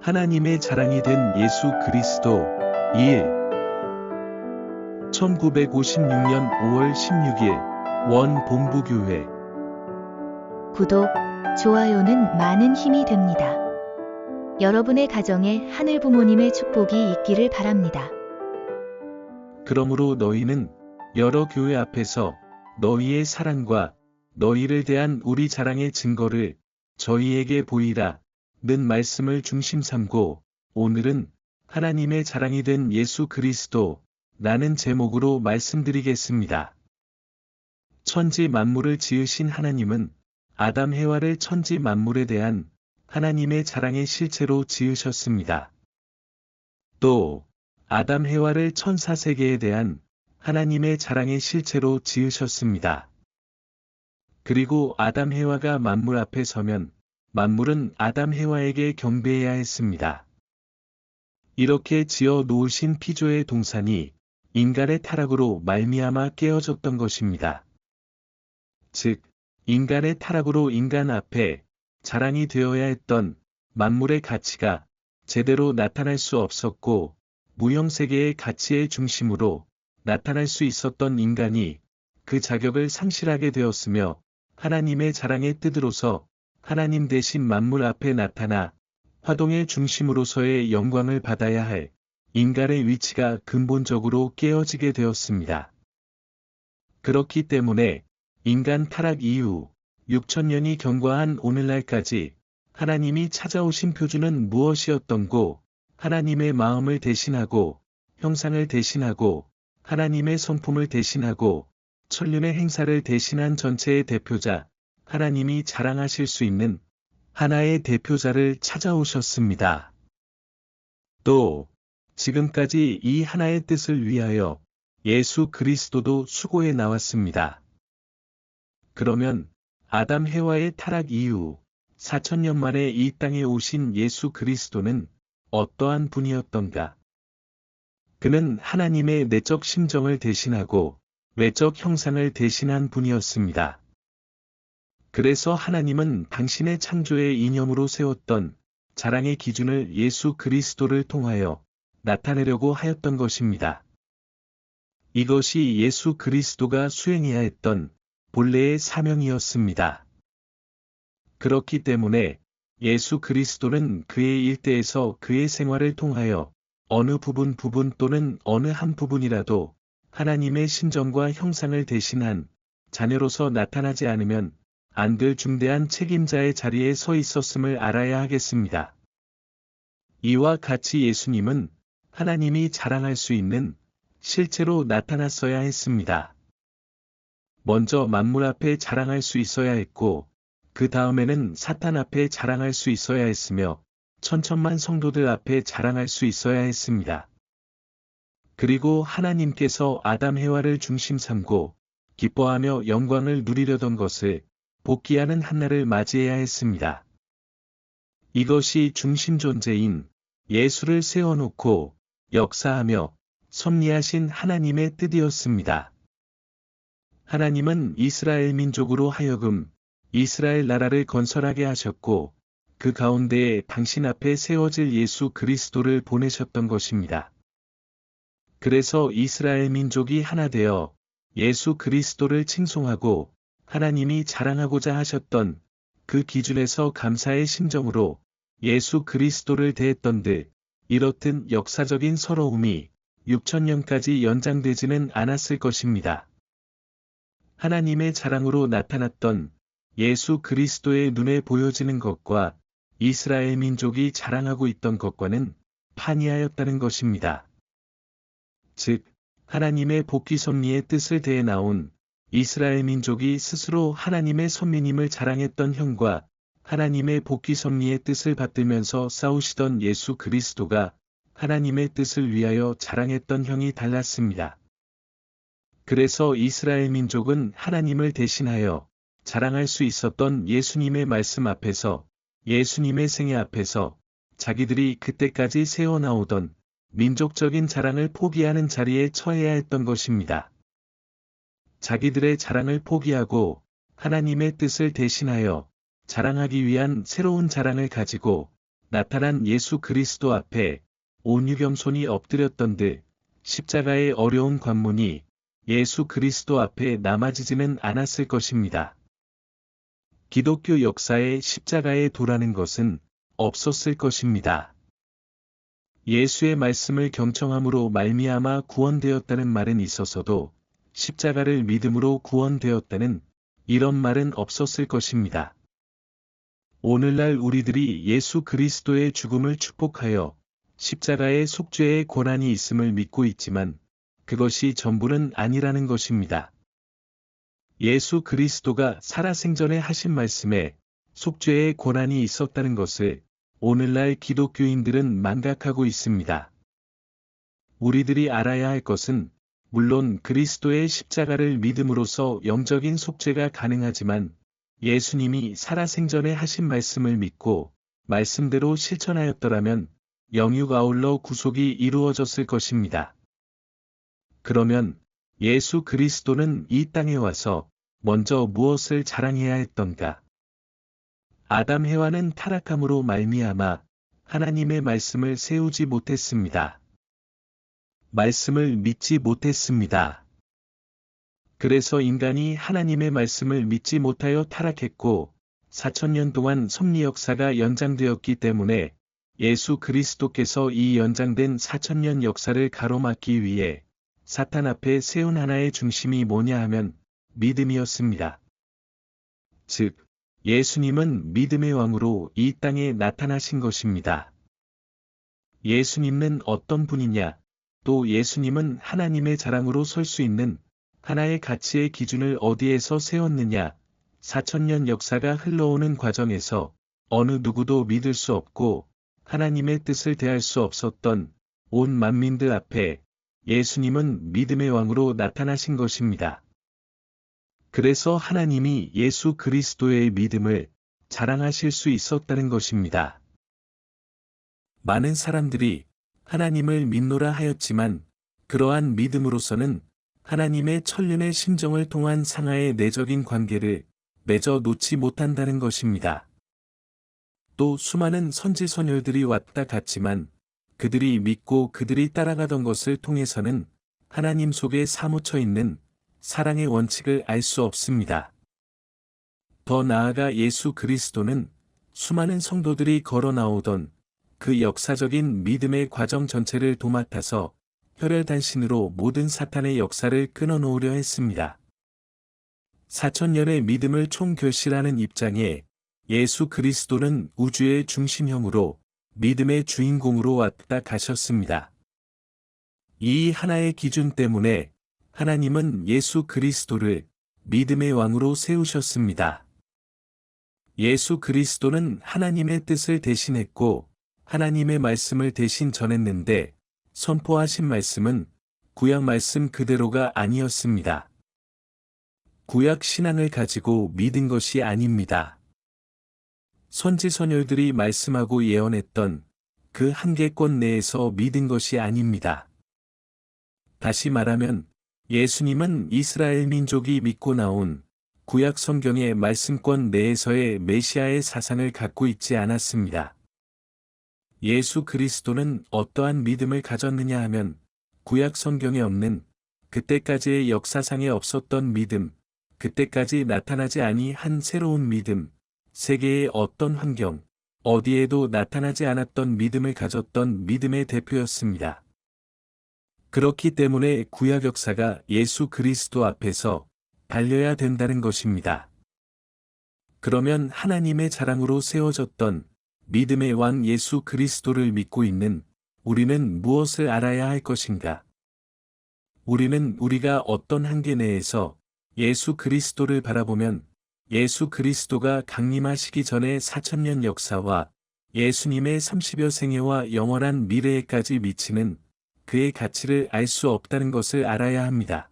하나님의 자랑이 된 예수 그리스도 2일 1956년 5월 16일 원 본부교회 구독, 좋아요는 많은 힘이 됩니다. 여러분의 가정에 하늘 부모님의 축복이 있기를 바랍니다. 그러므로 너희는 여러 교회 앞에서 너희의 사랑과 너희를 대한 우리 자랑의 증거를 저희에게 보이라 는 말씀을 중심 삼고 오늘은 하나님의 자랑이 된 예수 그리스도 라는 제목으로 말씀드리겠습니다. 천지 만물을 지으신 하나님은 아담 해와를 천지 만물에 대한 하나님의 자랑의 실체로 지으셨습니다. 또 아담 해와를 천사 세계에 대한 하나님의 자랑의 실체로 지으셨습니다. 그리고 아담 해와가 만물 앞에 서면 만물은 아담 해와에게 경배해야 했습니다. 이렇게 지어 놓으신 피조의 동산이 인간의 타락으로 말미암아 깨어졌던 것입니다. 즉, 인간의 타락으로 인간 앞에 자랑이 되어야 했던 만물의 가치가 제대로 나타날 수 없었고 무형세계의 가치의 중심으로 나타날 수 있었던 인간이 그 자격을 상실하게 되었으며 하나님의 자랑의 뜻으로서 하나님 대신 만물 앞에 나타나 화동의 중심으로서의 영광을 받아야 할 인간의 위치가 근본적으로 깨어지게 되었습니다. 그렇기 때문에 인간 타락 이후 6천년이 경과한 오늘날까지 하나님이 찾아오신 표준은 무엇이었던고 하나님의 마음을 대신하고 형상을 대신하고 하나님의 성품을 대신하고 천륜의 행사를 대신한 전체의 대표자 하나님이 자랑하실 수 있는 하나의 대표자를 찾아오셨습니다. 또 지금까지 이 하나의 뜻을 위하여 예수 그리스도도 수고해 나왔습니다. 그러면 아담 해와의 타락 이후 4천년 만에 이 땅에 오신 예수 그리스도는 어떠한 분이었던가? 그는 하나님의 내적 심정을 대신하고 외적 형상을 대신한 분이었습니다. 그래서 하나님은 당신의 창조의 이념으로 세웠던 자랑의 기준을 예수 그리스도를 통하여 나타내려고 하였던 것입니다. 이것이 예수 그리스도가 수행해야 했던 본래의 사명이었습니다. 그렇기 때문에 예수 그리스도는 그의 일대에서 그의 생활을 통하여 어느 부분 또는 어느 한 부분이라도 하나님의 심정과 형상을 대신한 자녀로서 나타나지 않으면 안 될 중대한 책임자의 자리에 서 있었음을 알아야 하겠습니다. 이와 같이 예수님은 하나님이 자랑할 수 있는 실체로 나타났어야 했습니다. 먼저 만물 앞에 자랑할 수 있어야 했고, 그 다음에는 사탄 앞에 자랑할 수 있어야 했으며, 천천만 성도들 앞에 자랑할 수 있어야 했습니다. 그리고 하나님께서 아담 해와를 중심 삼고, 기뻐하며 영광을 누리려던 것을 복귀하는 한날을 맞이해야 했습니다. 이것이 중심 존재인 예수를 세워놓고 역사하며 섭리하신 하나님의 뜻이었습니다. 하나님은 이스라엘 민족으로 하여금 이스라엘 나라를 건설하게 하셨고 그 가운데에 당신 앞에 세워질 예수 그리스도를 보내셨던 것입니다. 그래서 이스라엘 민족이 하나 되어 예수 그리스도를 칭송하고 하나님이 자랑하고자 하셨던 그 기준에서 감사의 심정으로 예수 그리스도를 대했던들 이렇듯 역사적인 서러움이 6천년까지 연장되지는 않았을 것입니다. 하나님의 자랑으로 나타났던 예수 그리스도의 눈에 보여지는 것과 이스라엘 민족이 자랑하고 있던 것과는 판이하였다는 것입니다. 즉, 하나님의 복귀 섭리의 뜻을 대해 나온 이스라엘 민족이 스스로 하나님의 선민임을 자랑했던 형과 하나님의 복귀 섭리의 뜻을 받들면서 싸우시던 예수 그리스도가 하나님의 뜻을 위하여 자랑했던 형이 달랐습니다. 그래서 이스라엘 민족은 하나님을 대신하여 자랑할 수 있었던 예수님의 말씀 앞에서 예수님의 생애 앞에서 자기들이 그때까지 세워나오던 민족적인 자랑을 포기하는 자리에 처해야 했던 것입니다. 자기들의 자랑을 포기하고 하나님의 뜻을 대신하여 자랑하기 위한 새로운 자랑을 가지고 나타난 예수 그리스도 앞에 온 유경손이 엎드렸던 듯 십자가의 어려운 관문이 예수 그리스도 앞에 남아지지는 않았을 것입니다. 기독교 역사에 십자가의 도라는 것은 없었을 것입니다. 예수의 말씀을 경청함으로 말미암아 구원되었다는 말은 있었어도 십자가를 믿음으로 구원되었다는 이런 말은 없었을 것입니다. 오늘날 우리들이 예수 그리스도의 죽음을 축복하여 십자가의 속죄의 고난이 있음을 믿고 있지만 그것이 전부는 아니라는 것입니다. 예수 그리스도가 살아생전에 하신 말씀에 속죄의 고난이 있었다는 것을 오늘날 기독교인들은 망각하고 있습니다. 우리들이 알아야 할 것은 물론 그리스도의 십자가를 믿음으로써 영적인 속죄가 가능하지만 예수님이 살아생전에 하신 말씀을 믿고 말씀대로 실천하였더라면 영육 아울러 구속이 이루어졌을 것입니다. 그러면 예수 그리스도는 이 땅에 와서 먼저 무엇을 자랑해야 했던가? 아담 해와는 타락함으로 말미암아 하나님의 말씀을 세우지 못했습니다. 말씀을 믿지 못했습니다. 그래서 인간이 하나님의 말씀을 믿지 못하여 타락했고 4000년 동안 섭리 역사가 연장되었기 때문에 예수 그리스도께서 이 연장된 4000년 역사를 가로막기 위해 사탄 앞에 세운 하나의 중심이 뭐냐 하면 믿음이었습니다. 즉, 예수님은 믿음의 왕으로 이 땅에 나타나신 것입니다. 예수님은 어떤 분이냐? 또 예수님은 하나님의 자랑으로 설 수 있는 하나의 가치의 기준을 어디에서 세웠느냐? 4000년 역사가 흘러오는 과정에서 어느 누구도 믿을 수 없고 하나님의 뜻을 대할 수 없었던 온 만민들 앞에 예수님은 믿음의 왕으로 나타나신 것입니다. 그래서 하나님이 예수 그리스도의 믿음을 자랑하실 수 있었다는 것입니다. 많은 사람들이 하나님을 믿노라 하였지만 그러한 믿음으로서는 하나님의 천륜의 심정을 통한 상하의 내적인 관계를 맺어 놓지 못한다는 것입니다. 또 수많은 선지선열들이 왔다 갔지만 그들이 믿고 그들이 따라가던 것을 통해서는 하나님 속에 사무쳐 있는 사랑의 원칙을 알 수 없습니다. 더 나아가 예수 그리스도는 수많은 성도들이 걸어 나오던 그 역사적인 믿음의 과정 전체를 도맡아서 혈혈단신으로 모든 사탄의 역사를 끊어놓으려 했습니다. 4000년의 믿음을 총결실하는 입장에 예수 그리스도는 우주의 중심형으로 믿음의 주인공으로 왔다 가셨습니다. 이 하나의 기준 때문에 하나님은 예수 그리스도를 믿음의 왕으로 세우셨습니다. 예수 그리스도는 하나님의 뜻을 대신했고 하나님의 말씀을 대신 전했는데 선포하신 말씀은 구약 말씀 그대로가 아니었습니다. 구약 신앙을 가지고 믿은 것이 아닙니다. 선지선열들이 말씀하고 예언했던 그 한계권 내에서 믿은 것이 아닙니다. 다시 말하면 예수님은 이스라엘 민족이 믿고 나온 구약 성경의 말씀권 내에서의 메시아의 사상을 갖고 있지 않았습니다. 예수 그리스도는 어떠한 믿음을 가졌느냐 하면 구약 성경에 없는 그때까지의 역사상에 없었던 믿음, 그때까지 나타나지 아니한 새로운 믿음, 세계의 어떤 환경, 어디에도 나타나지 않았던 믿음을 가졌던 믿음의 대표였습니다. 그렇기 때문에 구약 역사가 예수 그리스도 앞에서 달려야 된다는 것입니다. 그러면 하나님의 자랑으로 세워졌던 믿음의 왕 예수 그리스도를 믿고 있는 우리는 무엇을 알아야 할 것인가? 우리는 우리가 어떤 한계 내에서 예수 그리스도를 바라보면 예수 그리스도가 강림하시기 전에 4000년 역사와 예수님의 30여 생애와 영원한 미래에까지 미치는 그의 가치를 알 수 없다는 것을 알아야 합니다.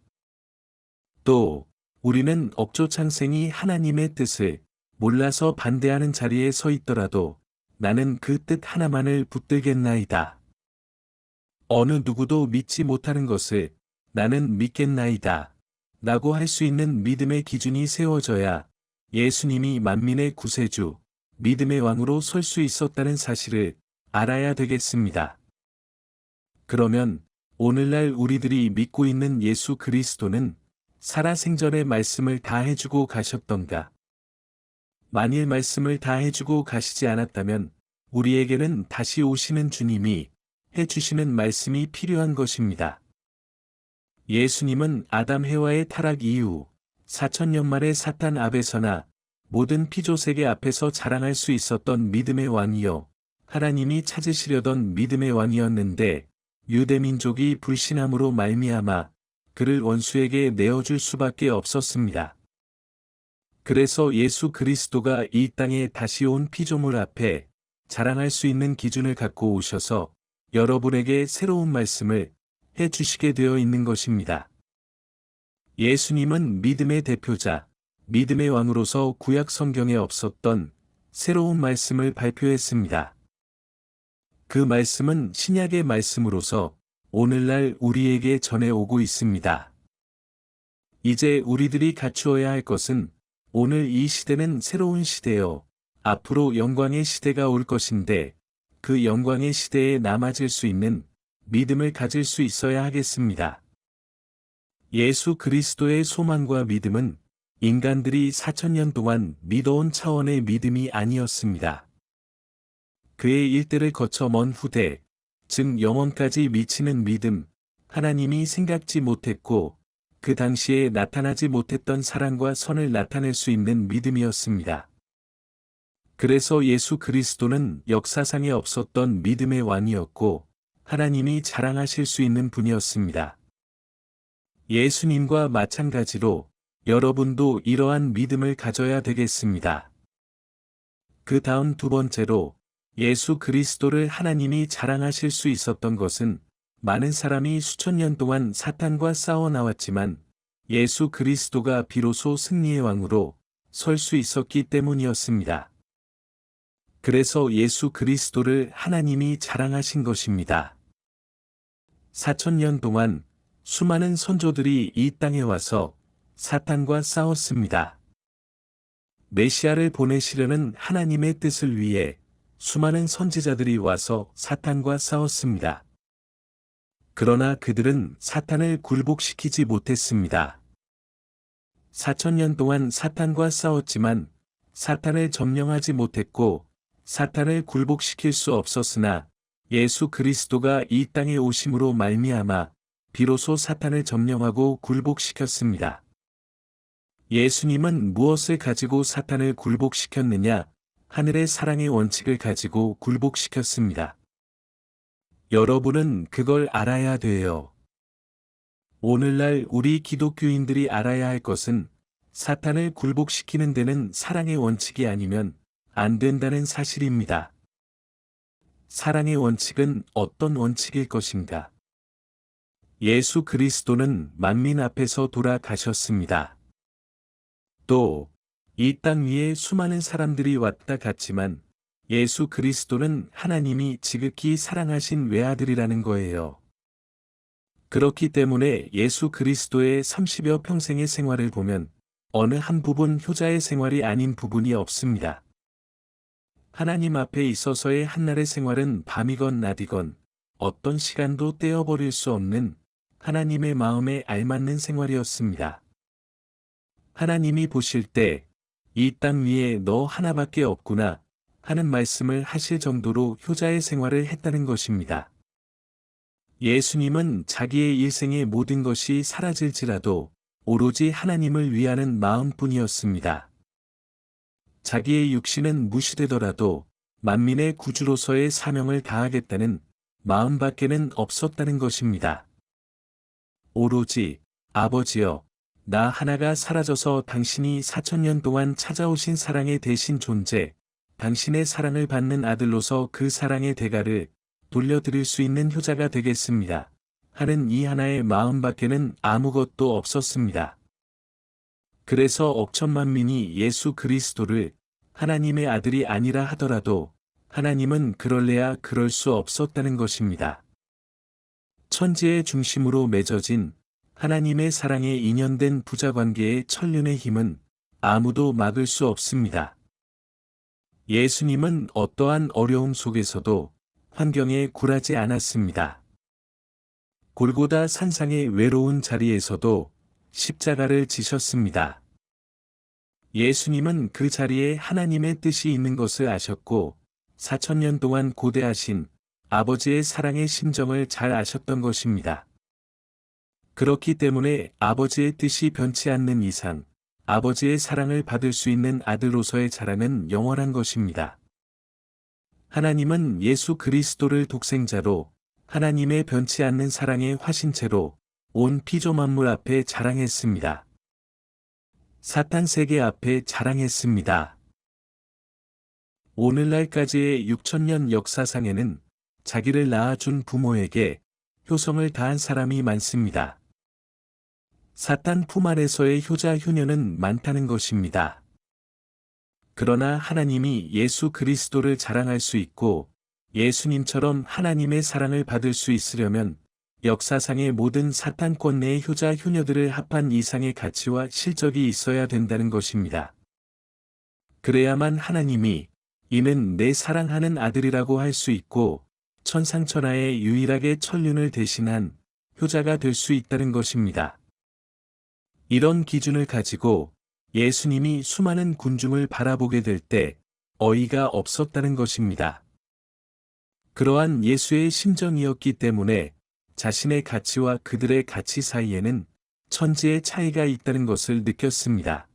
또 우리는 억조창생이 하나님의 뜻을 몰라서 반대하는 자리에 서 있더라도 나는 그 뜻 하나만을 붙들겠나이다. 어느 누구도 믿지 못하는 것을 나는 믿겠나이다. 라고 할 수 있는 믿음의 기준이 세워져야 예수님이 만민의 구세주, 믿음의 왕으로 설 수 있었다는 사실을 알아야 되겠습니다. 그러면 오늘날 우리들이 믿고 있는 예수 그리스도는 살아생전의 말씀을 다 해주고 가셨던가? 만일 말씀을 다 해주고 가시지 않았다면 우리에게는 다시 오시는 주님이 해주시는 말씀이 필요한 것입니다. 예수님은 아담 해와의 타락 이후 4000년 만에 사탄 앞에서나 모든 피조세계 앞에서 자랑할 수 있었던 믿음의 왕이요, 하나님이 찾으시려던 믿음의 왕이었는데 유대민족이 불신함으로 말미암아 그를 원수에게 내어줄 수밖에 없었습니다. 그래서 예수 그리스도가 이 땅에 다시 온 피조물 앞에 자랑할 수 있는 기준을 갖고 오셔서 여러분에게 새로운 말씀을 해주시게 되어 있는 것입니다. 예수님은 믿음의 대표자, 믿음의 왕으로서 구약 성경에 없었던 새로운 말씀을 발표했습니다. 그 말씀은 신약의 말씀으로서 오늘날 우리에게 전해오고 있습니다. 이제 우리들이 갖추어야 할 것은 오늘 이 시대는 새로운 시대요, 앞으로 영광의 시대가 올 것인데 그 영광의 시대에 남아질 수 있는 믿음을 가질 수 있어야 하겠습니다. 예수 그리스도의 소망과 믿음은 인간들이 4000년 동안 믿어온 차원의 믿음이 아니었습니다. 그의 일대를 거쳐 먼 후대, 즉 영원까지 미치는 믿음, 하나님이 생각지 못했고 그 당시에 나타나지 못했던 사랑과 선을 나타낼 수 있는 믿음이었습니다. 그래서 예수 그리스도는 역사상에 없었던 믿음의 왕이었고 하나님이 자랑하실 수 있는 분이었습니다. 예수님과 마찬가지로 여러분도 이러한 믿음을 가져야 되겠습니다. 그 다음 두 번째로 예수 그리스도를 하나님이 자랑하실 수 있었던 것은 많은 사람이 수천 년 동안 사탄과 싸워 나왔지만 예수 그리스도가 비로소 승리의 왕으로 설 수 있었기 때문이었습니다. 그래서 예수 그리스도를 하나님이 자랑하신 것입니다. 4000년 동안 수많은 선조들이 이 땅에 와서 사탄과 싸웠습니다. 메시아를 보내시려는 하나님의 뜻을 위해 수많은 선지자들이 와서 사탄과 싸웠습니다. 그러나 그들은 사탄을 굴복시키지 못했습니다. 4000년 동안 사탄과 싸웠지만 사탄을 점령하지 못했고 사탄을 굴복시킬 수 없었으나 예수 그리스도가 이 땅에 오심으로 말미암아 비로소 사탄을 점령하고 굴복시켰습니다. 예수님은 무엇을 가지고 사탄을 굴복시켰느냐? 하늘의 사랑의 원칙을 가지고 굴복시켰습니다. 여러분은 그걸 알아야 돼요. 오늘날 우리 기독교인들이 알아야 할 것은 사탄을 굴복시키는 데는 사랑의 원칙이 아니면 안 된다는 사실입니다. 사랑의 원칙은 어떤 원칙일 것인가? 예수 그리스도는 만민 앞에서 돌아가셨습니다. 또 이 땅 위에 수많은 사람들이 왔다 갔지만 예수 그리스도는 하나님이 지극히 사랑하신 외아들이라는 거예요. 그렇기 때문에 예수 그리스도의 30여 평생의 생활을 보면 어느 한 부분 효자의 생활이 아닌 부분이 없습니다. 하나님 앞에 있어서의 한날의 생활은 밤이건 낮이건 어떤 시간도 떼어버릴 수 없는 하나님의 마음에 알맞는 생활이었습니다. 하나님이 보실 때 이 땅 위에 너 하나밖에 없구나 하는 말씀을 하실 정도로 효자의 생활을 했다는 것입니다. 예수님은 자기의 일생의 모든 것이 사라질지라도 오로지 하나님을 위하는 마음뿐이었습니다. 자기의 육신은 무시되더라도 만민의 구주로서의 사명을 다하겠다는 마음밖에는 없었다는 것입니다. 오로지 아버지여, 나 하나가 사라져서 당신이 4000년 동안 찾아오신 사랑의 대신 존재, 당신의 사랑을 받는 아들로서 그 사랑의 대가를 돌려드릴 수 있는 효자가 되겠습니다. 하는 이 하나의 마음밖에는 아무것도 없었습니다. 그래서 억천만민이 예수 그리스도를 하나님의 아들이 아니라 하더라도 하나님은 그럴래야 그럴 수 없었다는 것입니다. 천지의 중심으로 맺어진 하나님의 사랑에 인연된 부자관계의 천륜의 힘은 아무도 막을 수 없습니다. 예수님은 어떠한 어려움 속에서도 환경에 굴하지 않았습니다. 골고다 산상의 외로운 자리에서도 십자가를 지셨습니다. 예수님은 그 자리에 하나님의 뜻이 있는 것을 아셨고 4000년 동안 고대하신 아버지의 사랑의 심정을 잘 아셨던 것입니다. 그렇기 때문에 아버지의 뜻이 변치 않는 이상 아버지의 사랑을 받을 수 있는 아들로서의 자랑은 영원한 것입니다. 하나님은 예수 그리스도를 독생자로 하나님의 변치 않는 사랑의 화신체로 온 피조 만물 앞에 자랑했습니다. 사탄 세계 앞에 자랑했습니다. 오늘날까지의 6000년 역사상에는 자기를 낳아준 부모에게 효성을 다한 사람이 많습니다. 사탄 품 아래서의 효자 효녀는 많다는 것입니다. 그러나 하나님이 예수 그리스도를 자랑할 수 있고 예수님처럼 하나님의 사랑을 받을 수 있으려면 역사상의 모든 사탄권 내의 효자 효녀들을 합한 이상의 가치와 실적이 있어야 된다는 것입니다. 그래야만 하나님이 이는 내 사랑하는 아들이라고 할 수 있고 천상천하에 유일하게 천륜을 대신한 효자가 될 수 있다는 것입니다. 이런 기준을 가지고 예수님이 수많은 군중을 바라보게 될 때 어이가 없었다는 것입니다. 그러한 예수의 심정이었기 때문에 자신의 가치와 그들의 가치 사이에는 천지의 차이가 있다는 것을 느꼈습니다.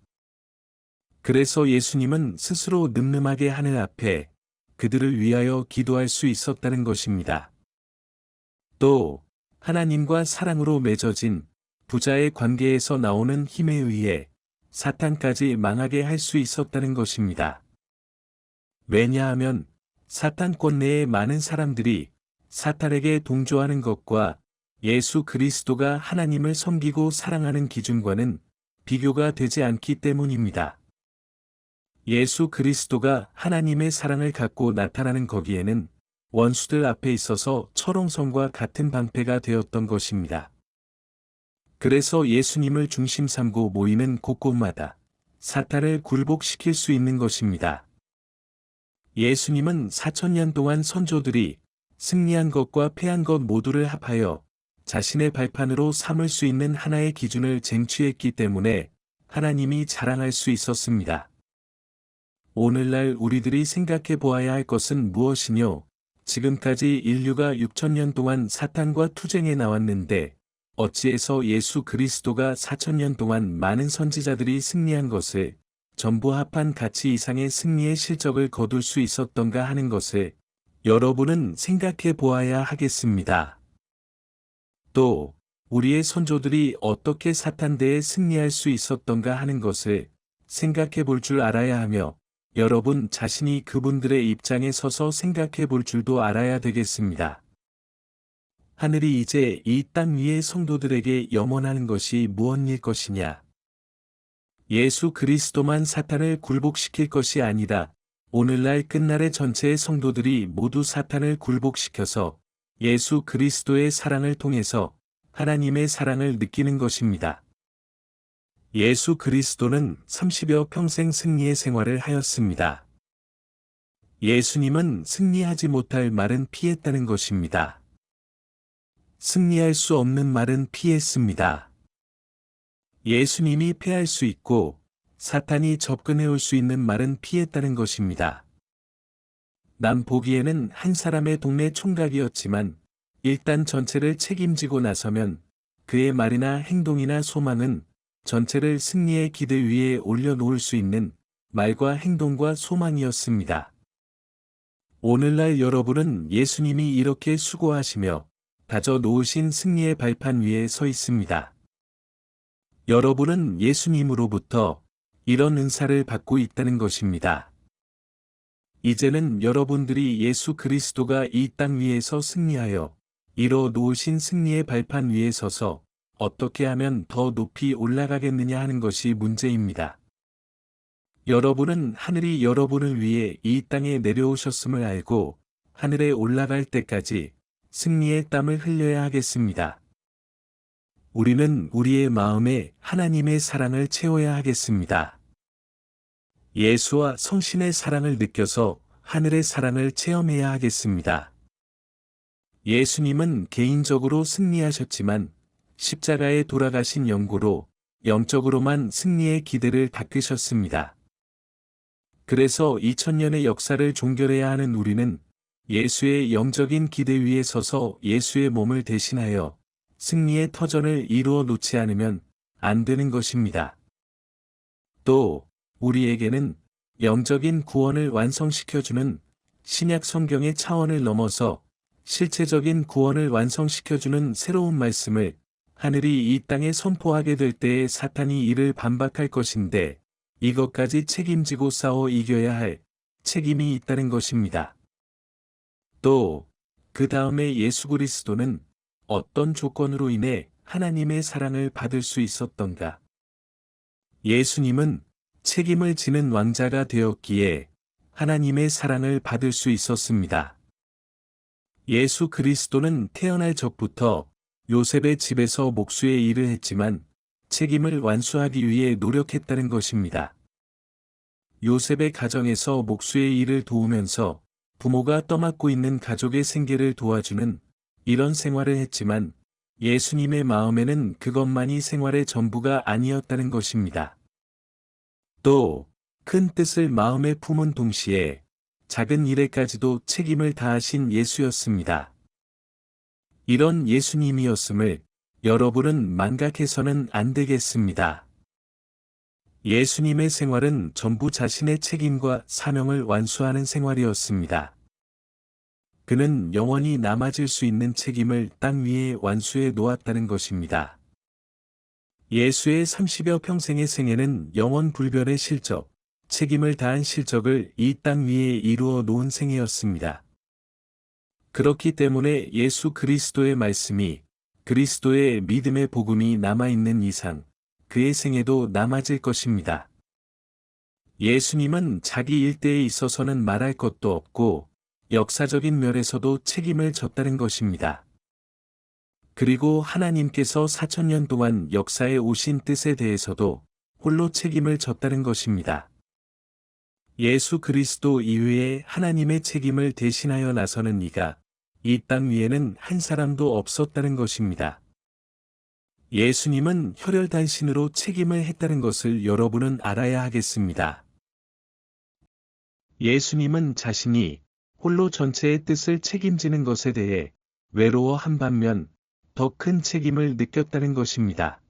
그래서 예수님은 스스로 늠름하게 하늘 앞에 그들을 위하여 기도할 수 있었다는 것입니다. 또 하나님과 사랑으로 맺어진 부자의 관계에서 나오는 힘에 의해 사탄까지 망하게 할 수 있었다는 것입니다. 왜냐하면 사탄권 내의 많은 사람들이 사탄에게 동조하는 것과 예수 그리스도가 하나님을 섬기고 사랑하는 기준과는 비교가 되지 않기 때문입니다. 예수 그리스도가 하나님의 사랑을 갖고 나타나는 거기에는 원수들 앞에 있어서 철옹성과 같은 방패가 되었던 것입니다. 그래서 예수님을 중심 삼고 모이는 곳곳마다 사탄을 굴복시킬 수 있는 것입니다. 예수님은 4000년 동안 선조들이 승리한 것과 패한 것 모두를 합하여 자신의 발판으로 삼을 수 있는 하나의 기준을 쟁취했기 때문에 하나님이 자랑할 수 있었습니다. 오늘날 우리들이 생각해 보아야 할 것은 무엇이뇨? 지금까지 인류가 6000년 동안 사탄과 투쟁해 나왔는데 어찌해서 예수 그리스도가 4000년 동안 많은 선지자들이 승리한 것을 전부 합한 가치 이상의 승리의 실적을 거둘 수 있었던가 하는 것을 여러분은 생각해 보아야 하겠습니다. 또 우리의 선조들이 어떻게 사탄대에 승리할 수 있었던가 하는 것을 생각해 볼 줄 알아야 하며 여러분 자신이 그분들의 입장에 서서 생각해 볼 줄도 알아야 되겠습니다. 하늘이 이제 이 땅 위의 성도들에게 염원하는 것이 무엇일 것이냐? 예수 그리스도만 사탄을 굴복시킬 것이 아니라 오늘날 끝날의 전체의 성도들이 모두 사탄을 굴복시켜서 예수 그리스도의 사랑을 통해서 하나님의 사랑을 느끼는 것입니다. 예수 그리스도는 30여 평생 승리의 생활을 하였습니다. 예수님은 승리하지 못할 말은 피했다는 것입니다. 승리할 수 없는 말은 피했습니다. 예수님이 패할 수 있고 사탄이 접근해 올 수 있는 말은 피했다는 것입니다. 남 보기에는 한 사람의 동네 총각이었지만 일단 전체를 책임지고 나서면 그의 말이나 행동이나 소망은 전체를 승리의 기대 위에 올려놓을 수 있는 말과 행동과 소망이었습니다. 오늘날 여러분은 예수님이 이렇게 수고하시며 다져 놓으신 승리의 발판 위에 서 있습니다. 여러분은 예수님으로부터 이런 은사를 받고 있다는 것입니다. 이제는 여러분들이 예수 그리스도가 이 땅 위에서 승리하여 이뤄 놓으신 승리의 발판 위에 서서 어떻게 하면 더 높이 올라가겠느냐 하는 것이 문제입니다. 여러분은 하늘이 여러분을 위해 이 땅에 내려오셨음을 알고 하늘에 올라갈 때까지 승리의 땀을 흘려야 하겠습니다. 우리는 우리의 마음에 하나님의 사랑을 채워야 하겠습니다. 예수와 성신의 사랑을 느껴서 하늘의 사랑을 체험해야 하겠습니다. 예수님은 개인적으로 승리하셨지만 십자가에 돌아가신 영구로 영적으로만 승리의 기대를 닦으셨습니다. 그래서 2000년의 역사를 종결해야 하는 우리는 예수의 영적인 기대 위에 서서 예수의 몸을 대신하여 승리의 터전을 이루어 놓지 않으면 안 되는 것입니다. 또 우리에게는 영적인 구원을 완성시켜주는 신약 성경의 차원을 넘어서 실체적인 구원을 완성시켜주는 새로운 말씀을 하늘이 이 땅에 선포하게 될 때에 사탄이 이를 반박할 것인데 이것까지 책임지고 싸워 이겨야 할 책임이 있다는 것입니다. 또 그 다음에 예수 그리스도는 어떤 조건으로 인해 하나님의 사랑을 받을 수 있었던가? 예수님은 책임을 지는 왕자가 되었기에 하나님의 사랑을 받을 수 있었습니다. 예수 그리스도는 태어날 적부터 요셉의 집에서 목수의 일을 했지만 책임을 완수하기 위해 노력했다는 것입니다. 요셉의 가정에서 목수의 일을 도우면서 부모가 떠맡고 있는 가족의 생계를 도와주는 이런 생활을 했지만 예수님의 마음에는 그것만이 생활의 전부가 아니었다는 것입니다. 또 큰 뜻을 마음에 품은 동시에 작은 일에까지도 책임을 다하신 예수였습니다. 이런 예수님이었음을 여러분은 망각해서는 안 되겠습니다. 예수님의 생활은 전부 자신의 책임과 사명을 완수하는 생활이었습니다. 그는 영원히 남아질 수 있는 책임을 땅 위에 완수해 놓았다는 것입니다. 예수의 30여 평생의 생애는 영원 불변의 실적, 책임을 다한 실적을 이 땅 위에 이루어 놓은 생애였습니다. 그렇기 때문에 예수 그리스도의 말씀이 그리스도의 믿음의 복음이 남아있는 이상 그의 생애도 남아질 것입니다. 예수님은 자기 일대에 있어서는 말할 것도 없고 역사적인 면에서도 책임을 졌다는 것입니다. 그리고 하나님께서 4000년 동안 역사에 오신 뜻에 대해서도 홀로 책임을 졌다는 것입니다. 예수 그리스도 이외에 하나님의 책임을 대신하여 나서는 이가 이 땅 위에는 한 사람도 없었다는 것입니다. 예수님은 혈혈단신으로 책임을 했다는 것을 여러분은 알아야 하겠습니다. 예수님은 자신이 홀로 전체의 뜻을 책임지는 것에 대해 외로워한 반면 더 큰 책임을 느꼈다는 것입니다.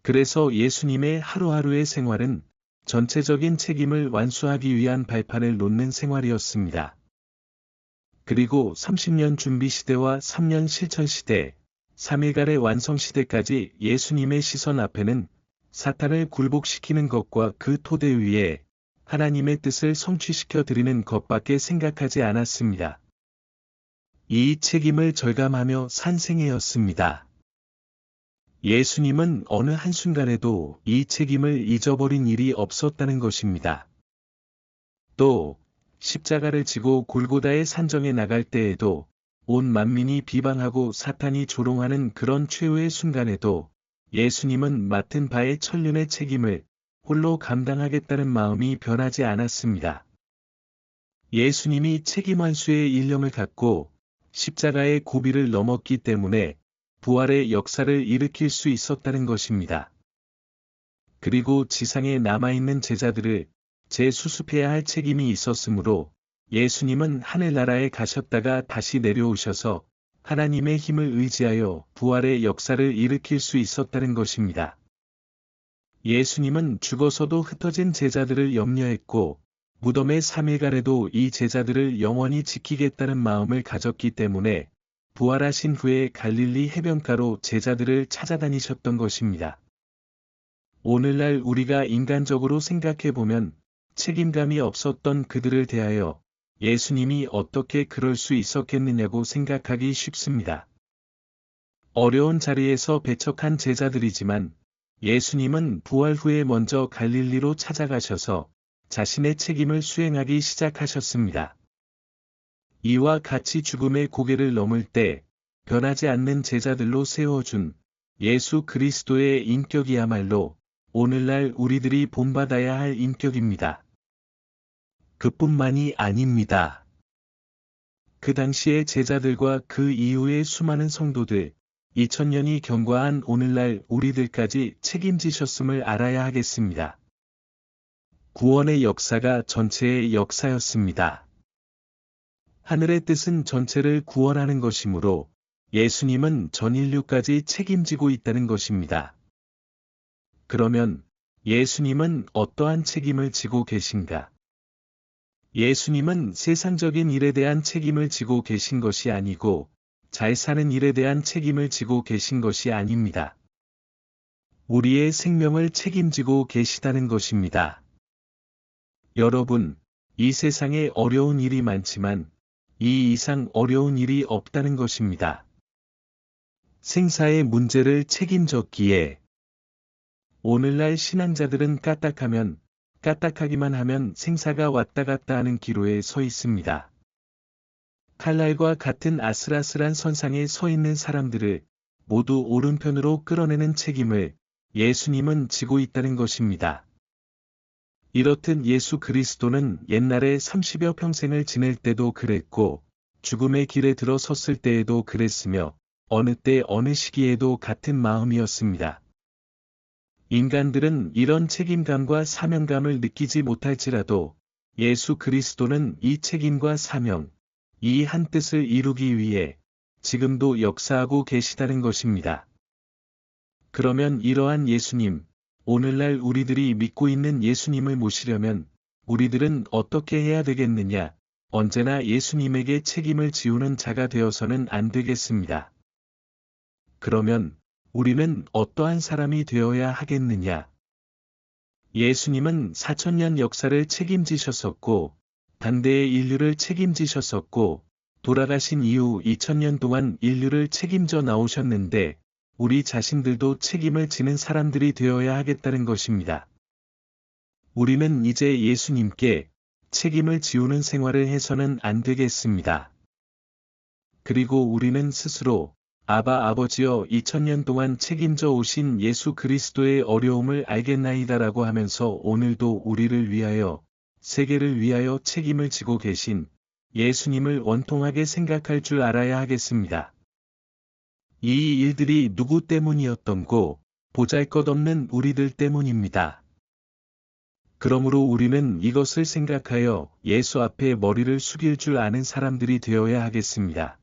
그래서 예수님의 하루하루의 생활은 전체적인 책임을 완수하기 위한 발판을 놓는 생활이었습니다. 그리고 30년 준비 시대와 3년 실천 시대, 3일간의 완성 시대까지 예수님의 시선 앞에는 사탄을 굴복시키는 것과 그 토대 위에 하나님의 뜻을 성취시켜 드리는 것밖에 생각하지 않았습니다. 이 책임을 절감하며 산 생애였습니다. 예수님은 어느 한순간에도 이 책임을 잊어버린 일이 없었다는 것입니다. 또 십자가를 지고 골고다의 산정에 나갈 때에도 온 만민이 비방하고 사탄이 조롱하는 그런 최후의 순간에도 예수님은 맡은 바의 천륜의 책임을 홀로 감당하겠다는 마음이 변하지 않았습니다. 예수님이 책임 완수의 일념을 갖고 십자가의 고비를 넘었기 때문에 부활의 역사를 일으킬 수 있었다는 것입니다. 그리고 지상에 남아있는 제자들을 재수습해야 할 책임이 있었으므로 예수님은 하늘나라에 가셨다가 다시 내려오셔서 하나님의 힘을 의지하여 부활의 역사를 일으킬 수 있었다는 것입니다. 예수님은 죽어서도 흩어진 제자들을 염려했고 무덤의 3일간에도 이 제자들을 영원히 지키겠다는 마음을 가졌기 때문에 부활하신 후에 갈릴리 해변가로 제자들을 찾아다니셨던 것입니다. 오늘날 우리가 인간적으로 생각해보면 책임감이 없었던 그들을 대하여 예수님이 어떻게 그럴 수 있었겠느냐고 생각하기 쉽습니다. 어려운 자리에서 배척한 제자들이지만 예수님은 부활 후에 먼저 갈릴리로 찾아가셔서 자신의 책임을 수행하기 시작하셨습니다. 이와 같이 죽음의 고개를 넘을 때 변하지 않는 제자들로 세워준 예수 그리스도의 인격이야말로 오늘날 우리들이 본받아야 할 인격입니다. 그뿐만이 아닙니다. 그 당시의 제자들과 그 이후의 수많은 성도들, 2000년이 경과한 오늘날 우리들까지 책임지셨음을 알아야 하겠습니다. 구원의 역사가 전체의 역사였습니다. 하늘의 뜻은 전체를 구원하는 것이므로 예수님은 전 인류까지 책임지고 있다는 것입니다. 그러면 예수님은 어떠한 책임을 지고 계신가? 예수님은 세상적인 일에 대한 책임을 지고 계신 것이 아니고 잘 사는 일에 대한 책임을 지고 계신 것이 아닙니다. 우리의 생명을 책임지고 계시다는 것입니다. 여러분, 이 세상에 어려운 일이 많지만 이 이상 어려운 일이 없다는 것입니다. 생사의 문제를 책임졌기에 오늘날 신앙자들은 까딱하기만 하면 생사가 왔다 갔다 하는 기로에 서 있습니다. 칼날과 같은 아슬아슬한 선상에 서 있는 사람들을 모두 오른편으로 끌어내는 책임을 예수님은 지고 있다는 것입니다. 이렇듯 예수 그리스도는 옛날에 30여 평생을 지낼 때도 그랬고 죽음의 길에 들어섰을 때에도 그랬으며 어느 때 어느 시기에도 같은 마음이었습니다. 인간들은 이런 책임감과 사명감을 느끼지 못할지라도 예수 그리스도는 이 책임과 사명, 이 한 뜻을 이루기 위해 지금도 역사하고 계시다는 것입니다. 그러면 이러한 예수님, 오늘날 우리들이 믿고 있는 예수님을 모시려면 우리들은 어떻게 해야 되겠느냐? 언제나 예수님에게 책임을 지우는 자가 되어서는 안 되겠습니다. 그러면 우리는 어떠한 사람이 되어야 하겠느냐? 예수님은 4000년 역사를 책임지셨었고, 당대의 인류를 책임지셨었고, 돌아가신 이후 2000년 동안 인류를 책임져 나오셨는데, 우리 자신들도 책임을 지는 사람들이 되어야 하겠다는 것입니다. 우리는 이제 예수님께 책임을 지우는 생활을 해서는 안 되겠습니다. 그리고 우리는 스스로 아버지여 2000년 동안 책임져 오신 예수 그리스도의 어려움을 알겠나이다라고 하면서 오늘도 우리를 위하여, 세계를 위하여 책임을 지고 계신 예수님을 원통하게 생각할 줄 알아야 하겠습니다. 이 일들이 누구 때문이었던고? 보잘것없는 우리들 때문입니다. 그러므로 우리는 이것을 생각하여 예수 앞에 머리를 숙일 줄 아는 사람들이 되어야 하겠습니다.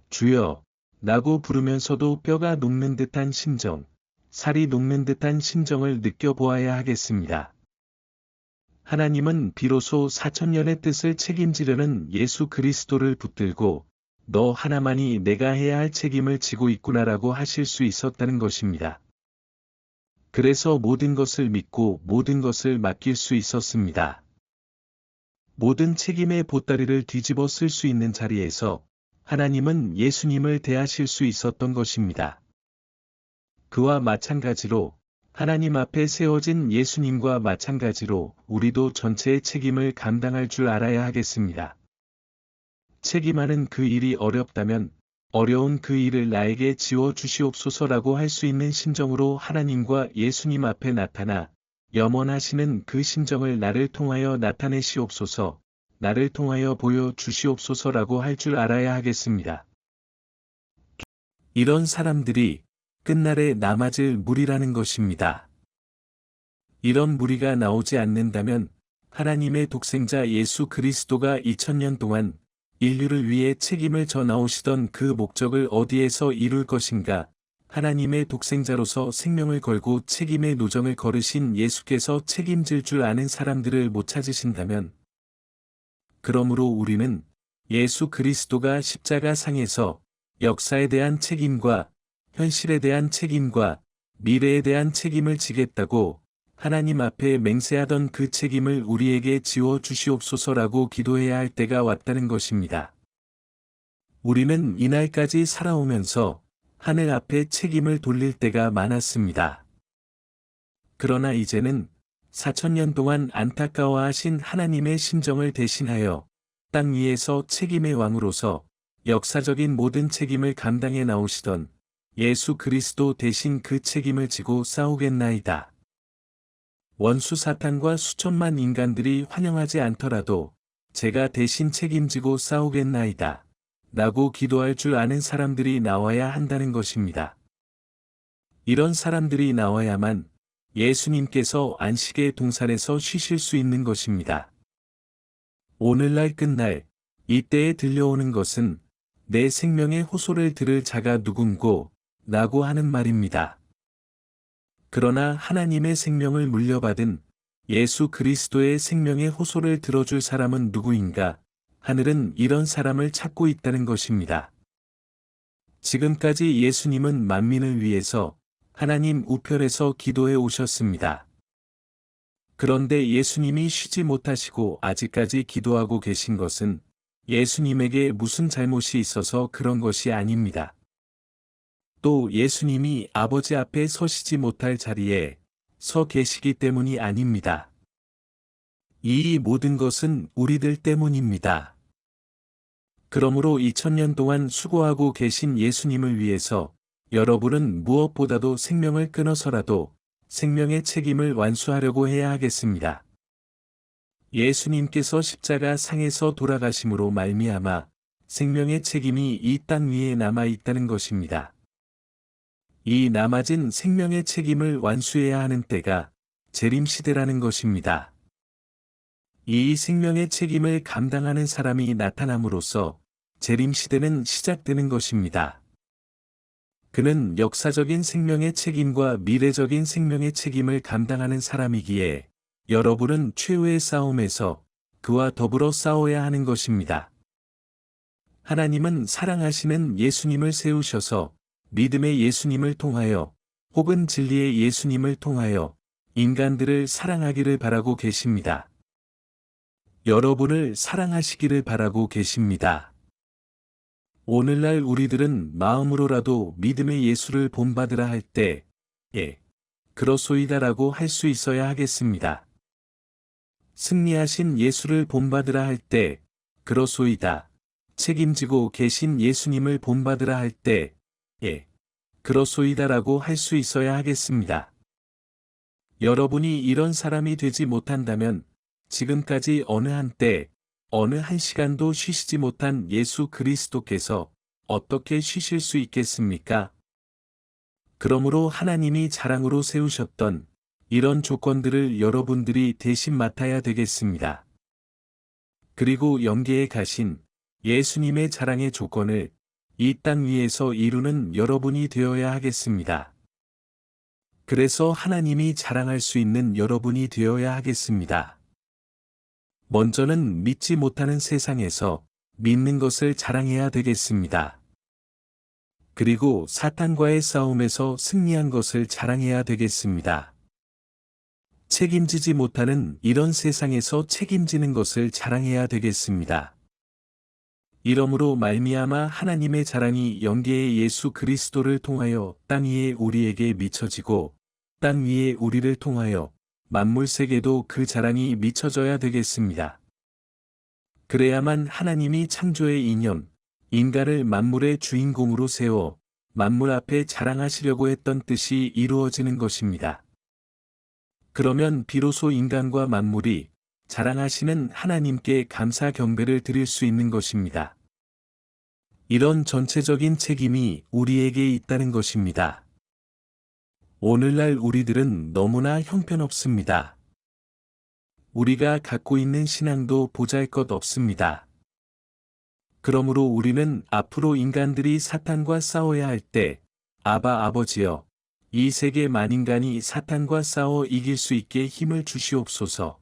주여, 라고 부르면서도 뼈가 녹는 듯한 심정, 살이 녹는 듯한 심정을 느껴보아야 하겠습니다. 하나님은 비로소 4000년의 뜻을 책임지려는 예수 그리스도를 붙들고 너 하나만이 내가 해야 할 책임을 지고 있구나라고 하실 수 있었다는 것입니다. 그래서 모든 것을 믿고 모든 것을 맡길 수 있었습니다. 모든 책임의 보따리를 뒤집어 쓸 수 있는 자리에서 하나님은 예수님을 대하실 수 있었던 것입니다. 그와 마찬가지로 하나님 앞에 세워진 예수님과 마찬가지로 우리도 전체의 책임을 감당할 줄 알아야 하겠습니다. 책임하는 그 일이 어렵다면 어려운 그 일을 나에게 지워 주시옵소서라고 할 수 있는 심정으로 하나님과 예수님 앞에 나타나 염원하시는 그 심정을 나를 통하여 나타내시옵소서, 나를 통하여 보여 주시옵소서라고 할 줄 알아야 하겠습니다. 이런 사람들이 끝날에 남아질 무리라는 것입니다. 이런 무리가 나오지 않는다면 하나님의 독생자 예수 그리스도가 2000년 동안 인류를 위해 책임을 져 나오시던 그 목적을 어디에서 이룰 것인가? 하나님의 독생자로서 생명을 걸고 책임의 노정을 걸으신 예수께서 책임질 줄 아는 사람들을 못 찾으신다면, 그러므로 우리는 예수 그리스도가 십자가 상에서 역사에 대한 책임과 현실에 대한 책임과 미래에 대한 책임을 지겠다고 하나님 앞에 맹세하던 그 책임을 우리에게 지워 주시옵소서라고 기도해야 할 때가 왔다는 것입니다. 우리는 이날까지 살아오면서 하늘 앞에 책임을 돌릴 때가 많았습니다. 그러나 이제는 4000년 동안 안타까워하신 하나님의 심정을 대신하여 땅 위에서 책임의 왕으로서 역사적인 모든 책임을 감당해 나오시던 예수 그리스도 대신 그 책임을 지고 싸우겠나이다. 원수 사탄과 수천만 인간들이 환영하지 않더라도 제가 대신 책임지고 싸우겠나이다. 라고 기도할 줄 아는 사람들이 나와야 한다는 것입니다. 이런 사람들이 나와야만 예수님께서 안식의 동산에서 쉬실 수 있는 것입니다. 오늘날 끝날 이때에 들려오는 것은 내 생명의 호소를 들을 자가 누군고 라고 하는 말입니다. 그러나 하나님의 생명을 물려받은 예수 그리스도의 생명의 호소를 들어줄 사람은 누구인가? 하늘은 이런 사람을 찾고 있다는 것입니다. 지금까지 예수님은 만민을 위해서 하나님 우편에서 기도해 오셨습니다. 그런데 예수님이 쉬지 못하시고 아직까지 기도하고 계신 것은 예수님에게 무슨 잘못이 있어서 그런 것이 아닙니다. 또 예수님이 아버지 앞에 서시지 못할 자리에 서 계시기 때문이 아닙니다. 이 모든 것은 우리들 때문입니다. 그러므로 2000년 동안 수고하고 계신 예수님을 위해서 여러분은 무엇보다도 생명을 끊어서라도 생명의 책임을 완수하려고 해야 하겠습니다. 예수님께서 십자가 상에서 돌아가심으로 말미암아 생명의 책임이 이 땅 위에 남아 있다는 것입니다. 이 남아진 생명의 책임을 완수해야 하는 때가 재림시대라는 것입니다. 이 생명의 책임을 감당하는 사람이 나타남으로써 재림시대는 시작되는 것입니다. 그는 역사적인 생명의 책임과 미래적인 생명의 책임을 감당하는 사람이기에 여러분은 최후의 싸움에서 그와 더불어 싸워야 하는 것입니다. 하나님은 사랑하시는 예수님을 세우셔서 믿음의 예수님을 통하여 혹은 진리의 예수님을 통하여 인간들을 사랑하기를 바라고 계십니다. 여러분을 사랑하시기를 바라고 계십니다. 오늘날 우리들은 마음으로라도 믿음의 예수를 본받으라 할 때, 그렇소이다라고 할 수 있어야 하겠습니다. 승리하신 예수를 본받으라 할 때, 그렇소이다. 책임지고 계신 예수님을 본받으라 할 때, 그렇소이다라고 할 수 있어야 하겠습니다. 여러분이 이런 사람이 되지 못한다면 지금까지 어느 한때, 어느 한 시간도 쉬시지 못한 예수 그리스도께서 어떻게 쉬실 수 있겠습니까? 그러므로 하나님이 자랑으로 세우셨던 이런 조건들을 여러분들이 대신 맡아야 되겠습니다. 그리고 영계에 가신 예수님의 자랑의 조건을 이 땅 위에서 이루는 여러분이 되어야 하겠습니다. 그래서 하나님이 자랑할 수 있는 여러분이 되어야 하겠습니다. 먼저는 믿지 못하는 세상에서 믿는 것을 자랑해야 되겠습니다. 그리고 사탄과의 싸움에서 승리한 것을 자랑해야 되겠습니다. 책임지지 못하는 이런 세상에서 책임지는 것을 자랑해야 되겠습니다. 이러므로 말미암아 하나님의 자랑이 영계의 예수 그리스도를 통하여 땅 위에 우리에게 미쳐지고 땅 위에 우리를 통하여 만물 세계도 그 자랑이 미쳐져야 되겠습니다. 그래야만 하나님이 창조의 이념, 인간을 만물의 주인공으로 세워 만물 앞에 자랑하시려고 했던 뜻이 이루어지는 것입니다. 그러면 비로소 인간과 만물이 자랑하시는 하나님께 감사 경배를 드릴 수 있는 것입니다. 이런 전체적인 책임이 우리에게 있다는 것입니다. 오늘날 우리들은 너무나 형편없습니다. 우리가 갖고 있는 신앙도 보잘것없습니다. 그러므로 우리는 앞으로 인간들이 사탄과 싸워야 할 때, 아바 아버지여, 이 세계 만인간이 사탄과 싸워 이길 수 있게 힘을 주시옵소서.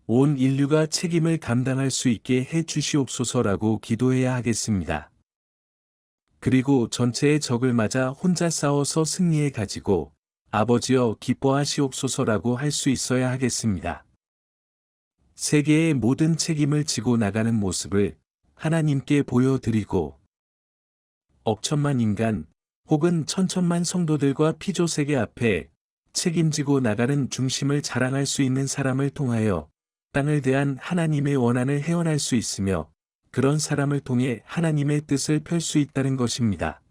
온 인류가 책임을 감당할 수 있게 해 주시옵소서라고 기도해야 하겠습니다. 그리고 전체의 적을 맞아 혼자 싸워서 승리해 가지고 아버지여 기뻐하시옵소서라고 할 수 있어야 하겠습니다. 세계의 모든 책임을 지고 나가는 모습을 하나님께 보여드리고 억천만 인간 혹은 천천만 성도들과 피조세계 앞에 책임지고 나가는 중심을 자랑할 수 있는 사람을 통하여 땅을 대한 하나님의 원한을 헤어날 수 있으며 그런 사람을 통해 하나님의 뜻을 펼 수 있다는 것입니다.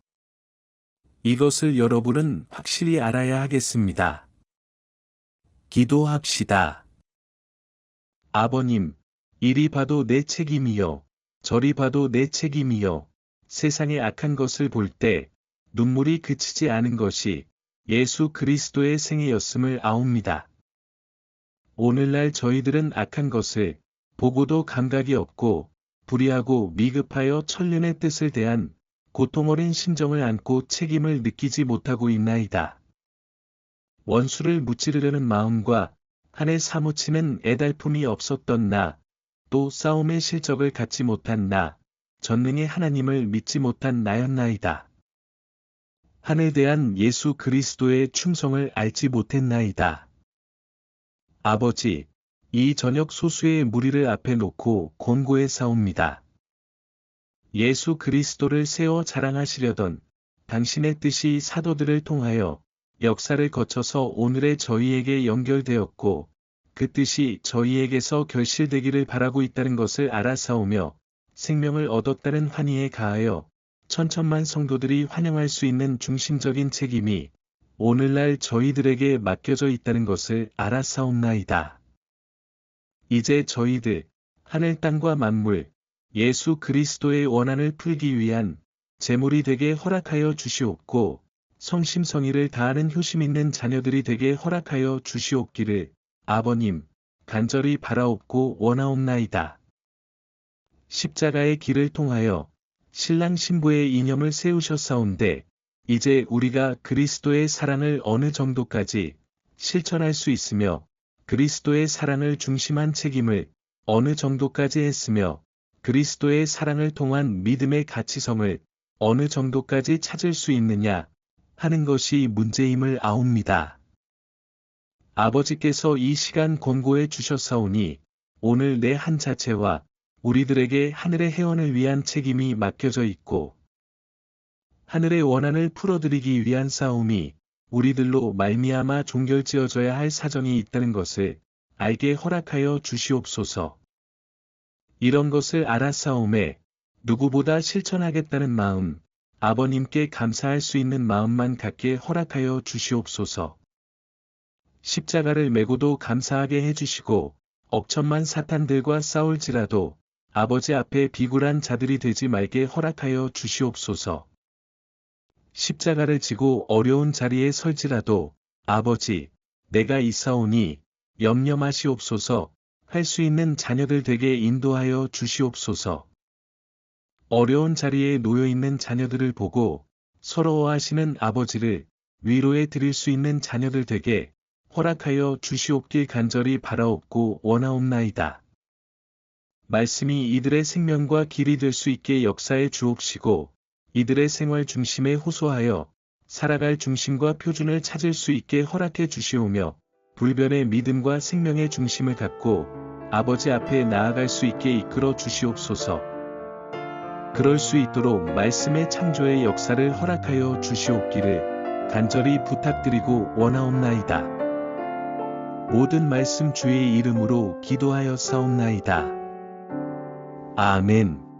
이것을 여러분은 확실히 알아야 하겠습니다. 기도합시다. 아버님, 이리 봐도 내 책임이요. 저리 봐도 내 책임이요. 세상의 악한 것을 볼 때 눈물이 그치지 않은 것이 예수 그리스도의 생애였음을 아옵니다. 오늘날 저희들은 악한 것을 보고도 감각이 없고 불의하고 미급하여 천륜의 뜻을 대한 고통 어린 심정을 안고 책임을 느끼지 못하고 있나이다. 원수를 무찌르려는 마음과 한에 사무치는 애달픔이 없었던 나, 또 싸움의 실적을 갖지 못한 나, 전능의 하나님을 믿지 못한 나였나이다. 한에 대한 예수 그리스도의 충성을 알지 못했나이다. 아버지, 이 저녁 소수의 무리를 앞에 놓고 권고해 사옵니다. 예수 그리스도를 세워 자랑하시려던 당신의 뜻이 사도들을 통하여 역사를 거쳐서 오늘의 저희에게 연결되었고 그 뜻이 저희에게서 결실되기를 바라고 있다는 것을 알아사오며 생명을 얻었다는 환희에 가하여 천천만 성도들이 환영할 수 있는 중심적인 책임이 오늘날 저희들에게 맡겨져 있다는 것을 알아사옵나이다. 이제 저희들, 하늘 땅과 만물, 예수 그리스도의 원한을 풀기 위한 제물이 되게 허락하여 주시옵고 성심성의를 다하는 효심 있는 자녀들이 되게 허락하여 주시옵기를 아버님, 간절히 바라옵고 원하옵나이다. 십자가의 길을 통하여 신랑 신부의 이념을 세우셨사온데 이제 우리가 그리스도의 사랑을 어느 정도까지 실천할 수 있으며 그리스도의 사랑을 중심한 책임을 어느 정도까지 했으며 그리스도의 사랑을 통한 믿음의 가치성을 어느 정도까지 찾을 수 있느냐 하는 것이 문제임을 아옵니다. 아버지께서 이 시간 권고해 주셨사오니 오늘 내 한 자체와 우리들에게 하늘의 해원을 위한 책임이 맡겨져 있고 하늘의 원한을 풀어드리기 위한 싸움이 우리들로 말미암아 종결지어져야 할 사정이 있다는 것을 알게 허락하여 주시옵소서. 이런 것을 알아싸움에 누구보다 실천하겠다는 마음, 아버님께 감사할 수 있는 마음만 갖게 허락하여 주시옵소서. 십자가를 메고도 감사하게 해주시고 억천만 사탄들과 싸울지라도 아버지 앞에 비굴한 자들이 되지 말게 허락하여 주시옵소서. 십자가를 지고 어려운 자리에 설지라도 아버지, 내가 있사오니 염려마시옵소서. 할 수 있는 자녀들 되게 인도하여 주시옵소서. 어려운 자리에 놓여있는 자녀들을 보고 서러워하시는 아버지를 위로해 드릴 수 있는 자녀들 되게 허락하여 주시옵길 간절히 바라옵고 원하옵나이다. 말씀이 이들의 생명과 길이 될 수 있게 역사해 주옵시고 이들의 생활 중심에 호소하여 살아갈 중심과 표준을 찾을 수 있게 허락해 주시오며 불변의 믿음과 생명의 중심을 갖고 아버지 앞에 나아갈 수 있게 이끌어 주시옵소서. 그럴 수 있도록 말씀의 창조의 역사를 허락하여 주시옵기를 간절히 부탁드리고 원하옵나이다. 모든 말씀 주의 이름으로 기도하여 사옵나이다. 아멘.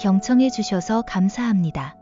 경청해 주셔서 감사합니다.